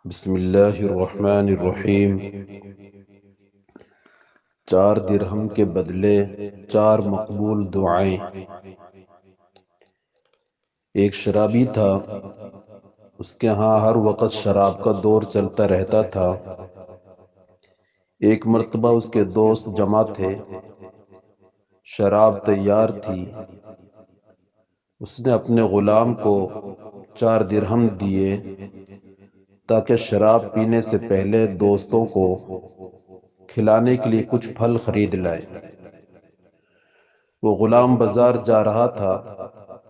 بسم اللہ الرحمن الرحیم۔ 4 درہم کے بدلے 4 مقبول دعائیں۔ ایک شرابی تھا، اس کے ہاں ہر وقت شراب کا دور چلتا رہتا تھا۔ ایک مرتبہ اس کے دوست جمع تھے، شراب تیار تھی۔ اس نے اپنے غلام کو 4 درہم دیے تاکہ شراب پینے سے پہلے دوستوں کو کھلانے کے لیے کچھ پھل خرید لائے۔ وہ غلام بازار جا رہا تھا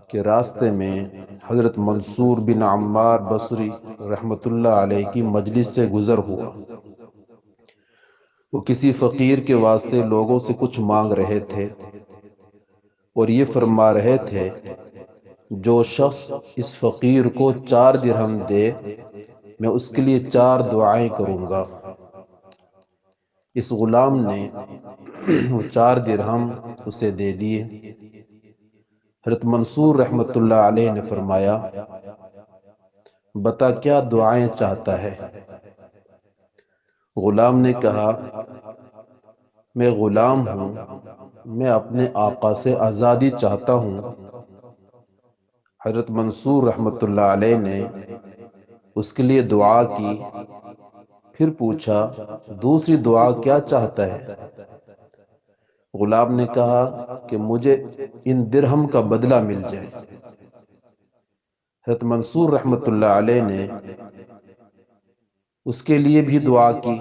کہ راستے میں حضرت منصور بن عمار بصری رحمۃ اللہ علیہ کی مجلس سے گزر ہوا۔ وہ کسی فقیر کے واسطے لوگوں سے کچھ مانگ رہے تھے اور یہ فرما رہے تھے، جو شخص اس فقیر کو 4 درہم دے میں اس کے لیے 4 دعائیں کروں گا۔ اس غلام نے وہ 4 درہم اسے دے دیے۔ حضرت منصور رحمۃ اللہ علیہ نے فرمایا، بتا کیا دعائیں چاہتا ہے؟ غلام نے کہا، میں غلام ہوں، میں اپنے آقا سے آزادی چاہتا ہوں۔ حضرت منصور رحمۃ اللہ علیہ نے اس کے لیے دعا کی، پھر پوچھا دوسری دعا کیا چاہتا ہے؟ غلام نے کہا کہ مجھے ان درہم کا بدلہ مل جائے۔ حضرت منصور رحمۃ اللہ علیہ نے اس کے لیے بھی دعا کی،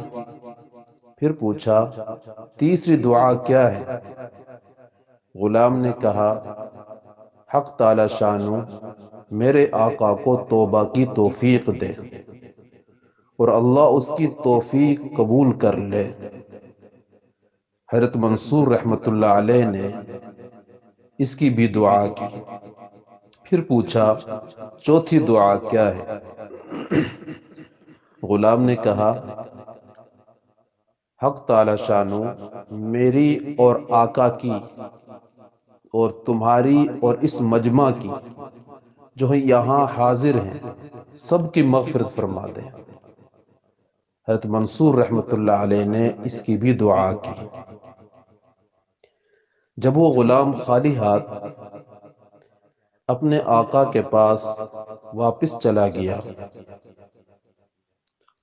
پھر پوچھا تیسری دعا کیا ہے؟ غلام نے کہا، حق تعالی شانو میرے آقا کو توبہ کی توفیق دے اور اللہ اس کی توفیق قبول کر لے۔ حضرت منصور رحمۃ اللہ علیہ نے اس کی بھی دعا کی، پھر پوچھا چوتھی دعا کیا ہے؟ غلام نے کہا، حق تعالی شانو میری اور آقا کی اور تمہاری اور اس مجمع کی جو ہے یہاں حاضر ہیں سب کی مغفرت فرما دے۔ حضرت منصور رحمۃ اللہ علیہ نے اس کی بھی دعا کی۔ جب وہ غلام خالی ہاتھ اپنے آقا کے پاس واپس چلا گیا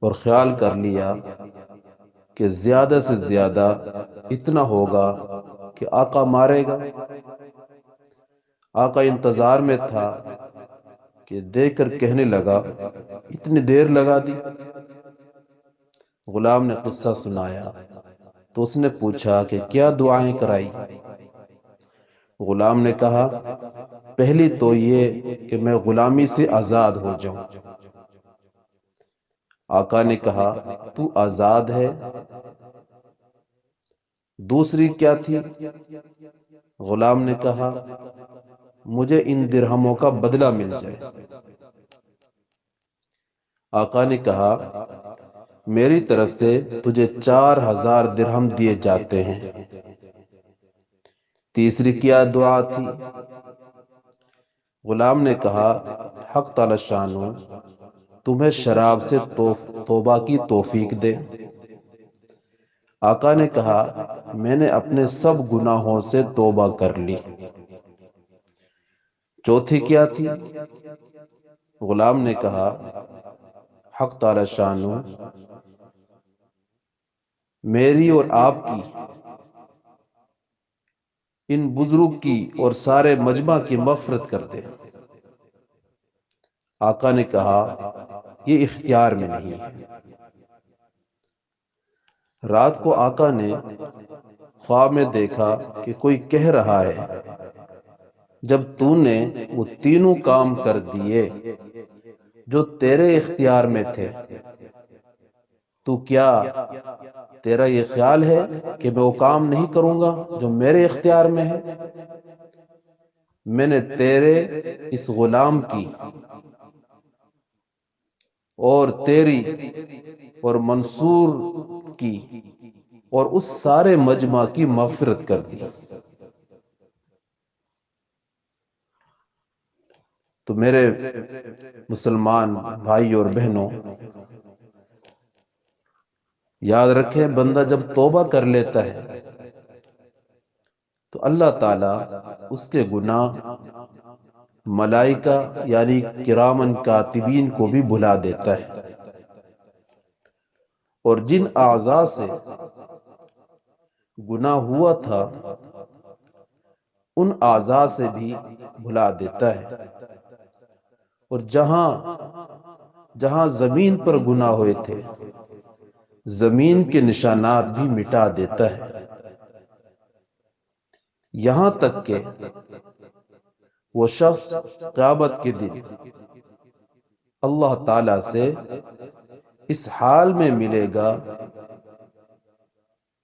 اور خیال کر لیا کہ زیادہ سے زیادہ اتنا ہوگا کہ آقا مارے گا، آقا انتظار میں تھا کہ دیکھ کر کہنے لگا، اتنی دیر لگا دی۔ غلام نے قصہ سنایا تو اس نے پوچھا کہ کیا دعائیں کرائی؟ غلام نے کہا، پہلی تو یہ کہ میں غلامی سے آزاد ہو جاؤں۔ آقا نے کہا، تو آزاد ہے؟ دوسری کیا تھی؟ غلام نے کہا، مجھے ان درہموں کا بدلہ مل جائے۔ آقا نے کہا، میری طرف سے تجھے 4000 درہم دیے جاتے ہیں۔ تیسری کیا دعا تھی؟ غلام نے کہا، حق تعالی شانو تمہیں شراب سے توبہ کی توفیق دے۔ آقا نے کہا، میں نے اپنے سب گناہوں سے توبہ کر لی۔ چوتھی کیا تھی؟ غلام نے کہا، حق تعالی شانو میری اور آپ کی، ان بزرگ کی اور سارے مجمع کی مغفرت کر دے۔ آقا نے کہا، یہ اختیار میں نہیں ہے۔ رات کو آقا نے خواب میں دیکھا کہ کوئی کہہ رہا ہے، جب تو نے وہ تینوں کام کر دیے جو تیرے اختیار میں تھے، تو کیا تیرا یہ خیال ہے کہ میں وہ کام نہیں کروں گا جو میرے اختیار میں ہے؟ میں نے تیرے اس غلام کی اور تیری اور منصور کی اور اس سارے مجمع کی مغفرت کر دی۔ تو میرے مسلمان بھائی اور بہنوں، یاد رکھیں بندہ جب توبہ کر لیتا ہے تو اللہ تعالی اس کے گناہ ملائکہ یعنی کرامن کاتبین کو بھی بھلا دیتا ہے، اور جن اعضاء سے گناہ ہوا تھا ان اعضاء سے بھی بھلا دیتا ہے، اور جہاں جہاں زمین پر گناہ ہوئے تھے زمین کے نشانات بھی مٹا دیتا ہے، یہاں تک کہ وہ شخص قیامت کے دن اللہ تعالی سے اس حال میں ملے گا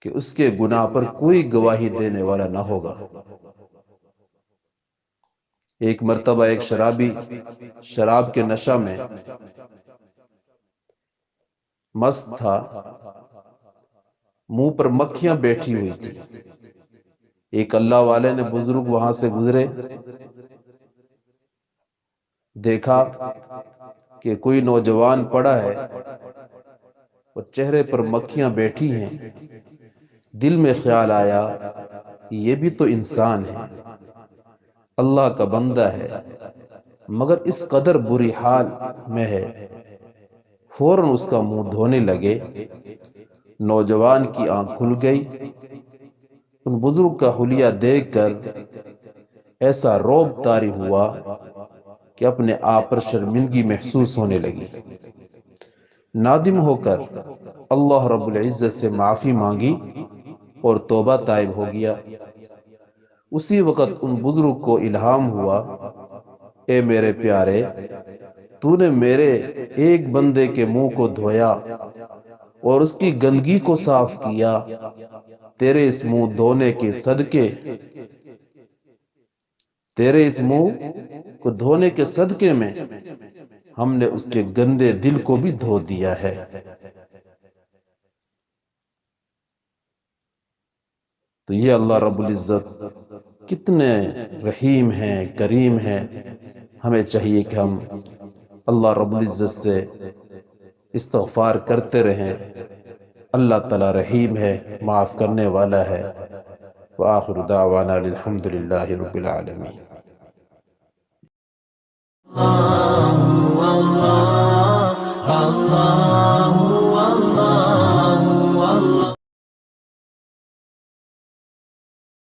کہ اس کے گناہ پر کوئی گواہی دینے والا نہ ہوگا۔ ایک مرتبہ ایک شرابی شراب کے نشہ میں مست تھا، منہ پر مکھیاں بیٹھی ہوئی تھی۔ ایک اللہ والے نے بزرگ وہاں سے گزرے، دیکھا کہ کوئی نوجوان پڑا ہے اور چہرے پر مکھیاں بیٹھی ہیں، دل میں خیال آیا یہ بھی تو انسان ہے، اللہ کا بندہ ہے، مگر اس قدر بری حال میں ہے۔ فوراً اس کا منہ دھونے لگے، نوجوان کی آنکھ کھل گئی۔ ان بزرگ کا حلیہ دیکھ کر ایسا رعب طاری ہوا کہ اپنے آپ پر شرمندگی محسوس ہونے لگی۔ نادم ہو کر اللہ رب العزت سے معافی مانگی اور توبہ طائب ہو گیا۔ اسی وقت ان بزرگ کو الہام ہوا، اے میرے پیارے، تو نے میرے ایک بندے کے منہ کو دھویا اور اس کی گندگی کو صاف کیا، تیرے اس منہ دھونے کے صدقے تیرے اس منہ کو دھونے کے صدقے میں ہم نے اس کے گندے دل کو بھی دھو دیا ہے۔ تو یہ اللہ رب العزت کتنے رحیم ہیں، کریم ہیں۔ ہمیں چاہیے کہ ہم اللہ رب العزت سے استغفار کرتے رہیں۔ اللہ تعالی رحیم ہے، معاف کرنے والا ہے۔ وآخر دعوانا الحمد للہ رب العالمین۔